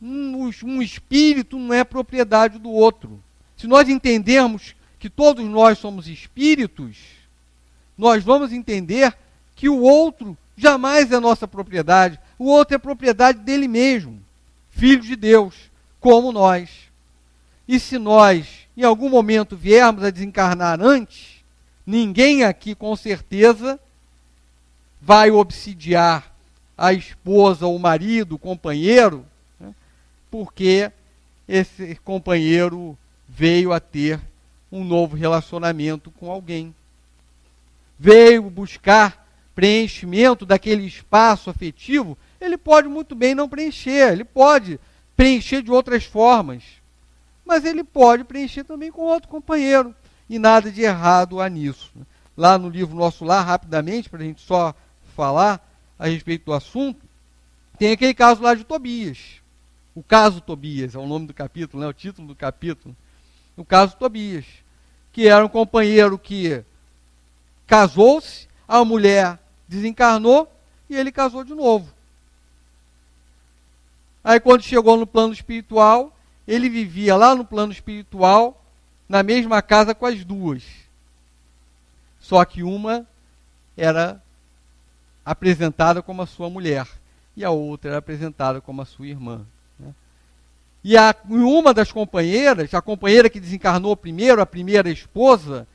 um espírito não é propriedade do outro. Se nós entendermos que todos nós somos espíritos, nós vamos entender que o outro jamais é nossa propriedade. O outro é propriedade dele mesmo, filho de Deus, como nós. E se nós, em algum momento, viermos a desencarnar antes, ninguém aqui, com certeza, vai obsidiar a esposa, o marido, o companheiro, né, porque esse companheiro veio a ter um novo relacionamento com alguém. Veio buscar preenchimento daquele espaço afetivo, ele pode muito bem não preencher, ele pode preencher de outras formas, mas ele pode preencher também com outro companheiro, e nada de errado há nisso. Lá no livro Nosso Lar, rapidamente, para a gente só falar a respeito do assunto, tem aquele caso lá de Tobias. O caso Tobias, é o nome do capítulo, né, o título do capítulo. O caso Tobias, que era um companheiro que casou-se, a mulher desencarnou e ele casou de novo. Aí quando chegou no plano espiritual, ele vivia lá no plano espiritual, na mesma casa com as duas. Só que uma era apresentada como a sua mulher e a outra era apresentada como a sua irmã. Né? E uma das companheiras, a companheira que desencarnou primeiro, a primeira esposa,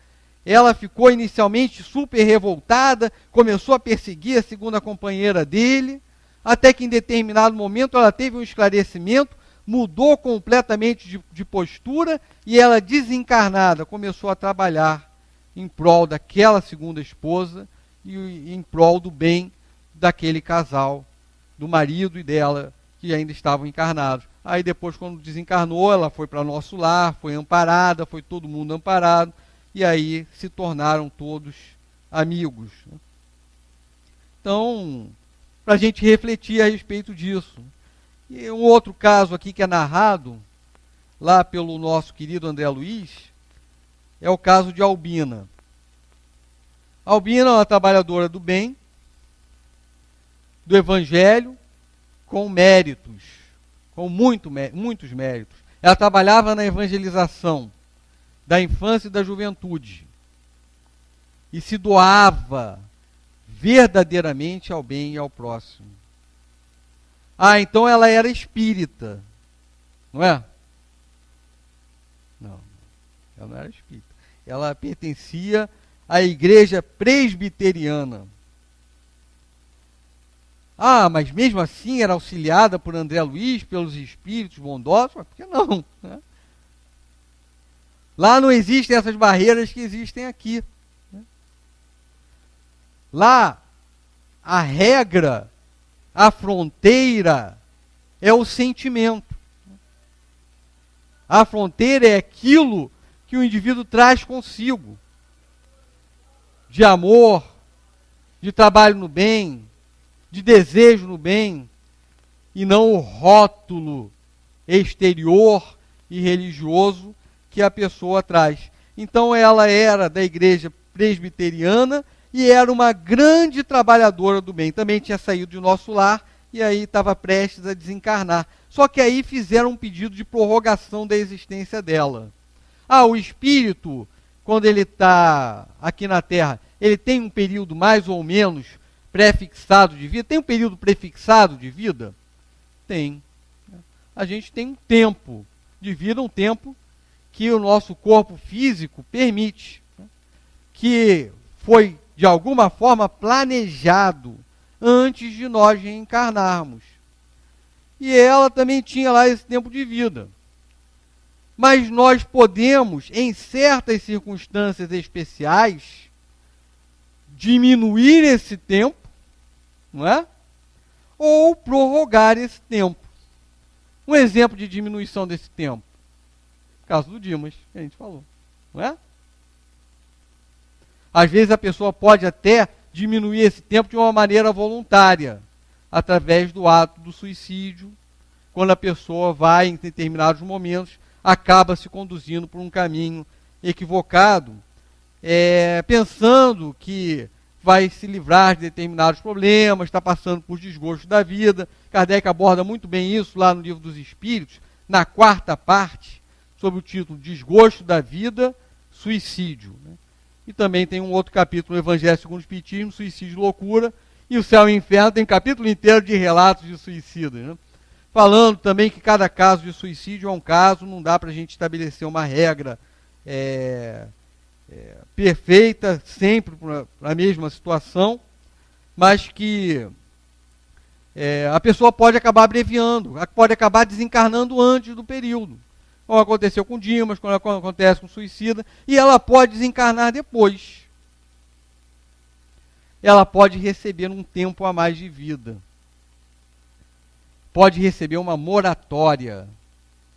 ela ficou inicialmente super revoltada, começou a perseguir a segunda companheira dele, até que em determinado momento ela teve um esclarecimento, mudou completamente de postura e ela, desencarnada, começou a trabalhar em prol daquela segunda esposa e em prol do bem daquele casal, do marido e dela, que ainda estavam encarnados. Aí depois, quando desencarnou, ela foi para Nosso Lar, foi amparada, foi todo mundo amparado, e aí se tornaram todos amigos. Então, para a gente refletir a respeito disso. E um outro caso aqui que é narrado, lá pelo nosso querido André Luiz, é o caso de Albina. Albina é uma trabalhadora do bem, do Evangelho, com méritos, com muitos méritos. Ela trabalhava na evangelização da infância e da juventude e se doava verdadeiramente ao bem e ao próximo. Ah, então ela era espírita, não é? Não, ela não era espírita. Ela pertencia à igreja presbiteriana. Ah, mas mesmo assim era auxiliada por André Luiz, pelos espíritos bondosos? Mas por que não? Né? Lá não existem essas barreiras que existem aqui. Né? Lá, a regra, a fronteira é o sentimento. A fronteira é aquilo que o indivíduo traz consigo. De amor, de trabalho no bem, de desejo no bem, e não o rótulo exterior e religioso que a pessoa traz. Então ela era da igreja presbiteriana e era uma grande trabalhadora do bem. Também tinha saído de Nosso Lar e aí estava prestes a desencarnar. Só que aí fizeram um pedido de prorrogação da existência dela. Ah, o espírito, quando ele está aqui na Terra, ele tem um período mais ou menos prefixado de vida? Tem um período prefixado de vida? Tem. A gente tem um tempo de vida, um tempo que o nosso corpo físico permite, que foi, de alguma forma, planejado antes de nós reencarnarmos. E ela também tinha lá esse tempo de vida. mas nós podemos, em certas circunstâncias especiais, diminuir esse tempo, não é? Ou prorrogar esse tempo. Um exemplo de diminuição desse tempo, o caso do Dimas, que a gente falou, não é? Às vezes a pessoa pode até diminuir esse tempo de uma maneira voluntária, através do ato do suicídio, quando a pessoa vai, em determinados momentos, acaba se conduzindo por um caminho equivocado, pensando que vai se livrar de determinados problemas, está passando por desgosto da vida. Kardec aborda muito bem isso lá no Livro dos Espíritos, na 4ª parte, sob o título Desgosto da Vida, Suicídio. E também tem um outro capítulo, o Evangelho segundo o Espiritismo, Suicídio e Loucura, e o Céu e o Inferno tem capítulo inteiro de relatos de suicidas, né? Falando também que cada caso de suicídio é um caso, não dá para a gente estabelecer uma regra perfeita, sempre para a mesma situação, mas que a pessoa pode acabar abreviando, pode acabar desencarnando antes do período. Como aconteceu com Dimas, quando acontece com o suicida, e ela pode desencarnar depois. Ela pode receber um tempo a mais de vida. Pode receber uma moratória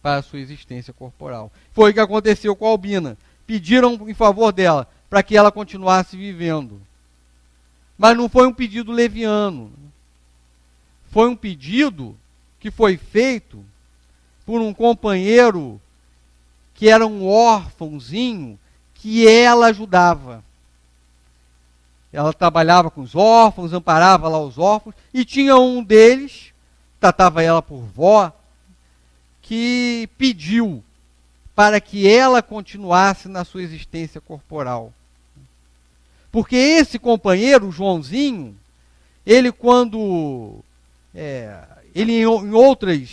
para a sua existência corporal. Foi o que aconteceu com a Albina. Pediram em favor dela, para que ela continuasse vivendo. Mas não foi um pedido leviano. Foi um pedido que foi feito por um companheiro que era um órfãozinho que ela ajudava. Ela trabalhava com os órfãos, amparava lá os órfãos, e tinha um deles, tratava ela por vó, que pediu para que ela continuasse na sua existência corporal. Porque esse companheiro, o Joãozinho, ele em outras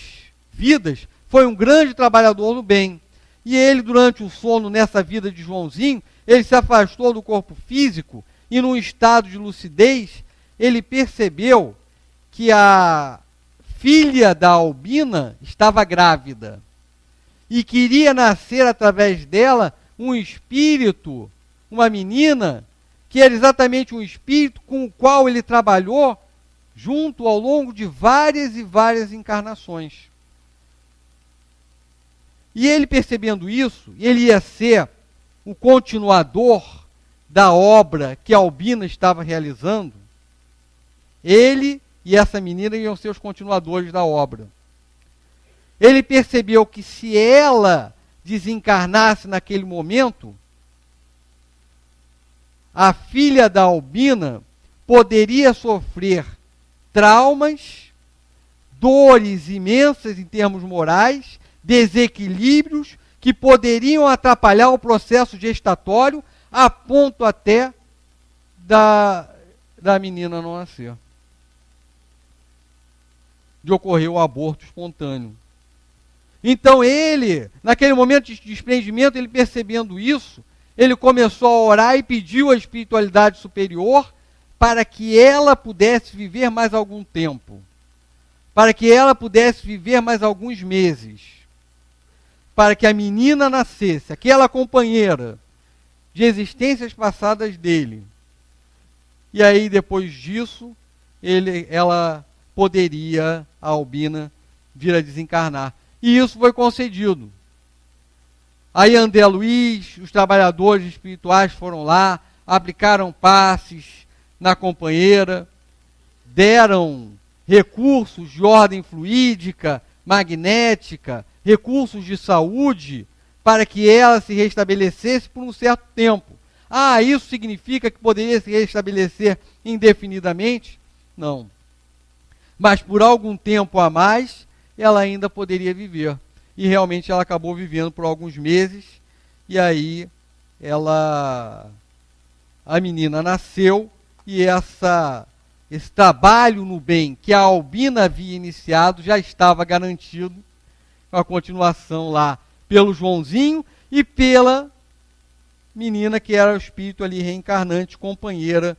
vidas, foi um grande trabalhador no bem. E ele, durante o sono, nessa vida de Joãozinho, ele se afastou do corpo físico e, num estado de lucidez, ele percebeu que a filha da Albina estava grávida e queria nascer através dela um espírito, uma menina, que era exatamente um espírito com o qual ele trabalhou junto ao longo de várias e várias encarnações. E ele, percebendo isso, ele ia ser o continuador da obra que a Albina estava realizando. Ele e essa menina iam ser os continuadores da obra. Ele percebeu que se ela desencarnasse naquele momento, a filha da Albina poderia sofrer traumas, dores imensas em termos morais, desequilíbrios que poderiam atrapalhar o processo gestatório a ponto até da menina não nascer. De ocorrer o aborto espontâneo. Então ele, naquele momento de desprendimento, ele percebendo isso, ele começou a orar e pediu à espiritualidade superior para que ela pudesse viver mais algum tempo. Para que ela pudesse viver mais alguns meses. Para que a menina nascesse, aquela companheira de existências passadas dele. E aí, depois disso, ela poderia, a Albina, vir a desencarnar. E isso foi concedido. Aí André Luiz, os trabalhadores espirituais foram lá, aplicaram passes na companheira, deram recursos de ordem fluídica, magnética, recursos de saúde, para que ela se restabelecesse por um certo tempo. Ah, isso significa que poderia se restabelecer indefinidamente? Não. Mas por algum tempo a mais, ela ainda poderia viver. E realmente ela acabou vivendo por alguns meses, e aí a menina nasceu, e esse trabalho no bem que a Albina havia iniciado já estava garantido, com a continuação lá pelo Joãozinho e pela menina que era o espírito ali reencarnante, companheira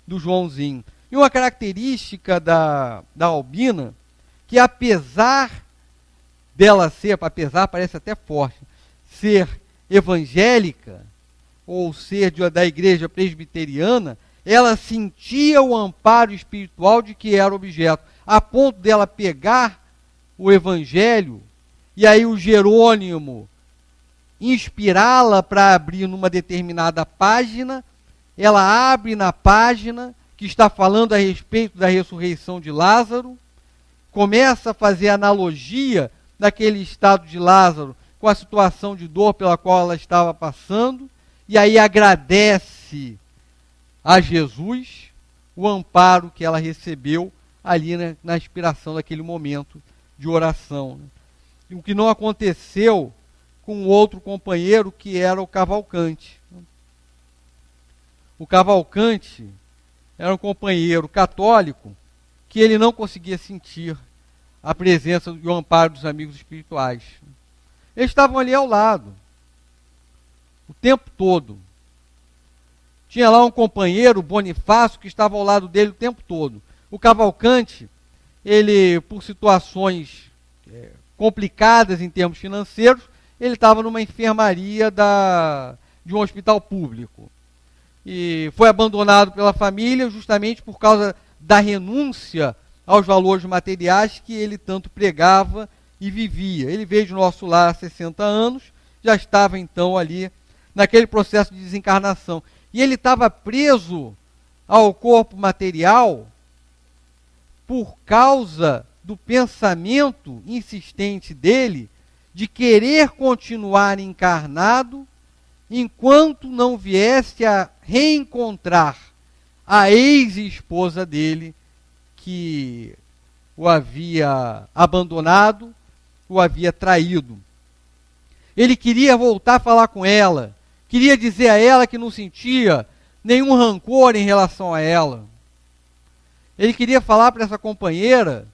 do Joãozinho. E uma característica da Albina, que apesar dela ser, apesar parece até forte, ser evangélica, ou ser da igreja presbiteriana, ela sentia o amparo espiritual de que era objeto, a ponto dela pegar o evangelho, e aí o Jerônimo inspirá-la para abrir numa determinada página, ela abre na página que está falando a respeito da ressurreição de Lázaro, começa a fazer analogia daquele estado de Lázaro com a situação de dor pela qual ela estava passando, e aí agradece a Jesus o amparo que ela recebeu ali na inspiração daquele momento de oração. O que não aconteceu com o outro companheiro, que era o Cavalcante. O Cavalcante era um companheiro católico que ele não conseguia sentir a presença e o amparo dos amigos espirituais. Eles estavam ali ao lado, o tempo todo. Tinha lá um companheiro, Bonifácio, que estava ao lado dele o tempo todo. O Cavalcante, ele, por situações complicadas em termos financeiros, ele estava numa enfermaria de um hospital público. E foi abandonado pela família justamente por causa da renúncia aos valores materiais que ele tanto pregava e vivia. Ele veio de nosso lar há 60 anos, já estava então ali naquele processo de desencarnação. E ele estava preso ao corpo material por causa do pensamento insistente dele de querer continuar encarnado enquanto não viesse a reencontrar a ex-esposa dele, que o havia abandonado, o havia traído. Ele queria voltar a falar com ela, queria dizer a ela que não sentia nenhum rancor em relação a ela. Ele queria falar para essa companheira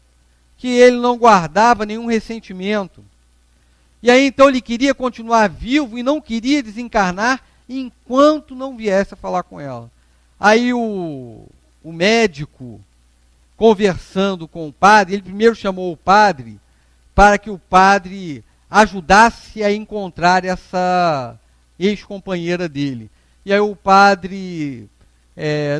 que ele não guardava nenhum ressentimento. E aí então ele queria continuar vivo e não queria desencarnar enquanto não viesse a falar com ela. Aí o médico, conversando com o padre, ele primeiro chamou o padre para que o padre ajudasse a encontrar essa ex-companheira dele. E aí o padre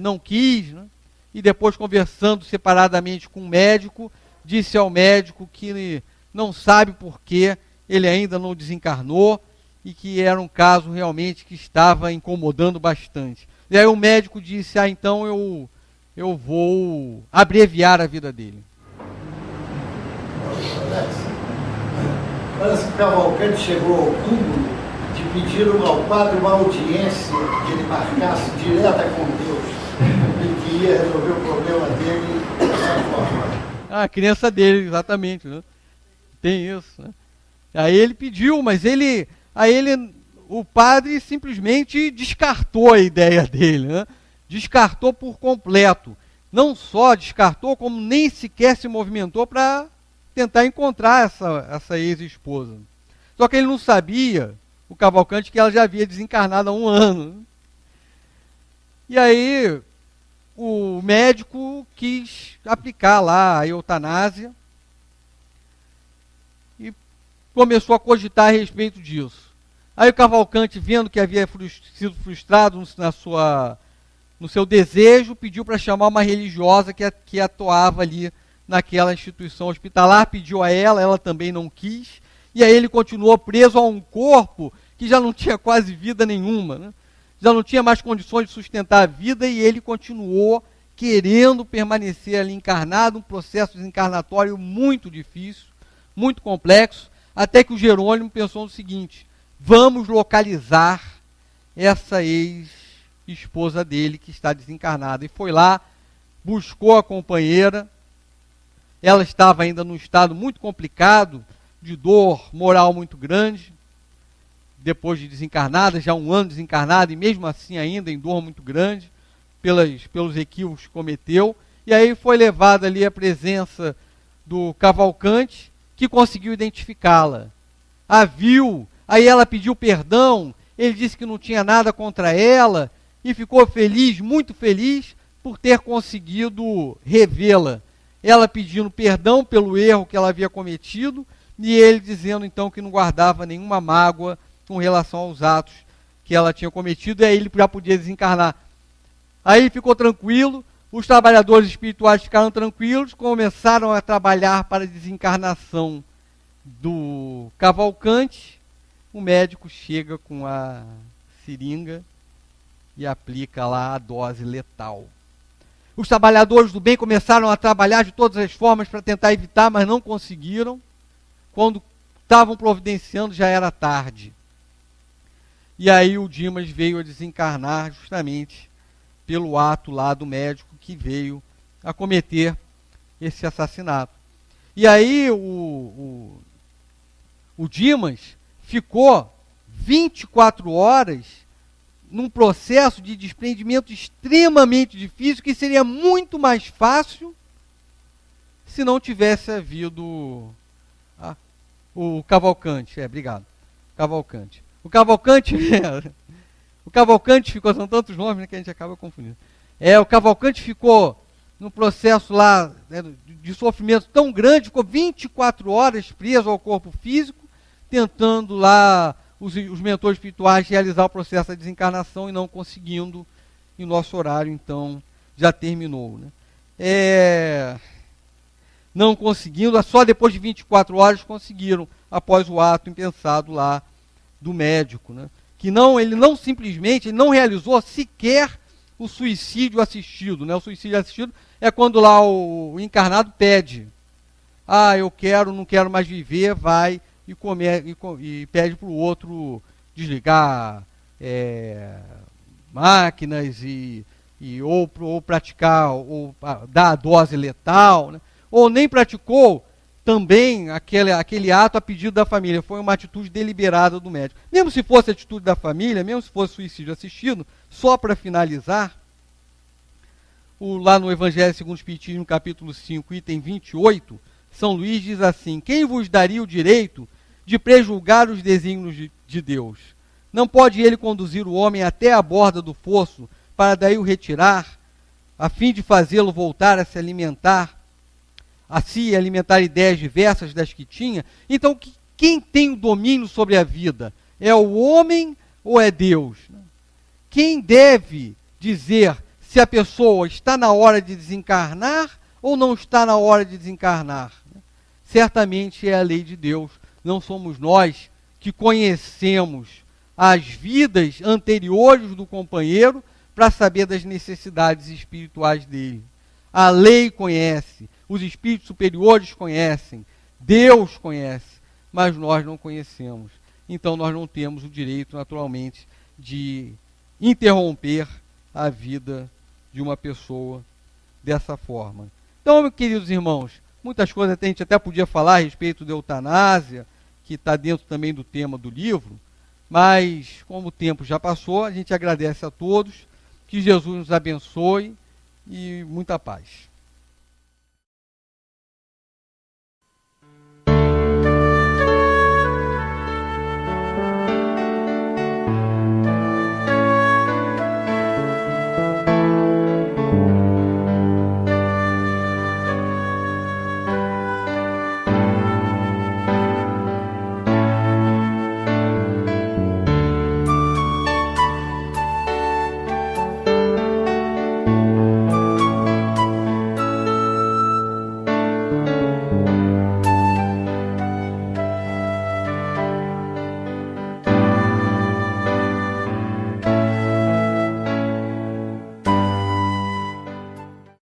não quis, né? E depois, conversando separadamente com o médico, disse ao médico que não sabe por que ele ainda não desencarnou e que era um caso realmente que estava incomodando bastante. E aí o médico disse, então eu vou abreviar a vida dele. Parece que Cavalcante chegou ao cúmulo de pedir ao padre uma audiência que ele marcasse direta com Deus e que ia resolver o problema dele dessa forma. A crença dele, exatamente, né? Tem isso, né? Aí ele pediu, mas o padre simplesmente descartou a ideia dele, né? Descartou por completo. Não só descartou, como nem sequer se movimentou para tentar encontrar essa ex-esposa. Só que ele não sabia, o Cavalcante, que ela já havia desencarnado há 1 ano. E aí o médico quis aplicar lá a eutanásia e começou a cogitar a respeito disso. Aí o Cavalcante, vendo que havia sido frustrado no seu desejo, pediu para chamar uma religiosa que atuava ali naquela instituição hospitalar, pediu a ela também não quis, e aí ele continuou preso a um corpo que já não tinha quase vida nenhuma, né? Já não tinha mais condições de sustentar a vida, e ele continuou querendo permanecer ali encarnado, um processo desencarnatório muito difícil, muito complexo, até que o Jerônimo pensou no seguinte: vamos localizar essa ex-esposa dele que está desencarnada. E foi lá, buscou a companheira, ela estava ainda num estado muito complicado, de dor moral muito grande, depois de desencarnada, já 1 ano desencarnada, e mesmo assim ainda em dor muito grande, pelos equívocos que cometeu. E aí foi levada ali à presença do Cavalcante, que conseguiu identificá-la. A viu, aí ela pediu perdão, ele disse que não tinha nada contra ela, e ficou feliz, muito feliz, por ter conseguido revê-la. Ela pedindo perdão pelo erro que ela havia cometido, e ele dizendo então que não guardava nenhuma mágoa com relação aos atos que ela tinha cometido, e aí ele já podia desencarnar. Aí ele ficou tranquilo, os trabalhadores espirituais ficaram tranquilos, começaram a trabalhar para a desencarnação do Cavalcante. O médico chega com a seringa e aplica lá a dose letal. Os trabalhadores do bem começaram a trabalhar de todas as formas para tentar evitar, mas não conseguiram. Quando estavam providenciando, já era tarde. E aí o Dimas veio a desencarnar justamente pelo ato lá do médico que veio a cometer esse assassinato. E aí o Dimas ficou 24 horas num processo de desprendimento extremamente difícil, que seria muito mais fácil se não tivesse havido o Cavalcante. Obrigado. Cavalcante. O Cavalcante ficou, são tantos nomes, né, que a gente acaba confundindo. O Cavalcante ficou num processo lá, né, de sofrimento tão grande, ficou 24 horas preso ao corpo físico, tentando lá os mentores espirituais realizar o processo da desencarnação e não conseguindo, e o nosso horário, então, já terminou. Né? Não conseguindo, só depois de 24 horas conseguiram, após o ato impensado lá do médico. Né? Que ele não simplesmente, ele não realizou sequer o suicídio assistido. Né? O suicídio assistido é quando lá o encarnado pede, eu não quero mais viver, vai e pede para o outro desligar máquinas ou praticar, ou dar a dose letal, né? Ou nem praticou também aquele ato a pedido da família. Foi uma atitude deliberada do médico. Mesmo se fosse atitude da família, mesmo se fosse suicídio assistido, só para finalizar, lá no Evangelho segundo o Espiritismo, capítulo 5, item 28, São Luís diz assim: quem vos daria o direito de prejulgar os desígnios de Deus? Não pode ele conduzir o homem até a borda do fosso, para daí o retirar, a fim de fazê-lo voltar a se alimentar, alimentar ideias diversas das que tinha? Então, quem tem o domínio sobre a vida? É o homem ou é Deus? Quem deve dizer se a pessoa está na hora de desencarnar ou não está na hora de desencarnar? Certamente é a lei de Deus. Não somos nós que conhecemos as vidas anteriores do companheiro para saber das necessidades espirituais dele. A lei conhece, os espíritos superiores conhecem, Deus conhece, mas nós não conhecemos. Então nós não temos o direito, naturalmente, de interromper a vida de uma pessoa dessa forma. Então, meus queridos irmãos, muitas coisas a gente até podia falar a respeito da eutanásia, que está dentro também do tema do livro, mas como o tempo já passou, a gente agradece a todos, que Jesus nos abençoe e muita paz.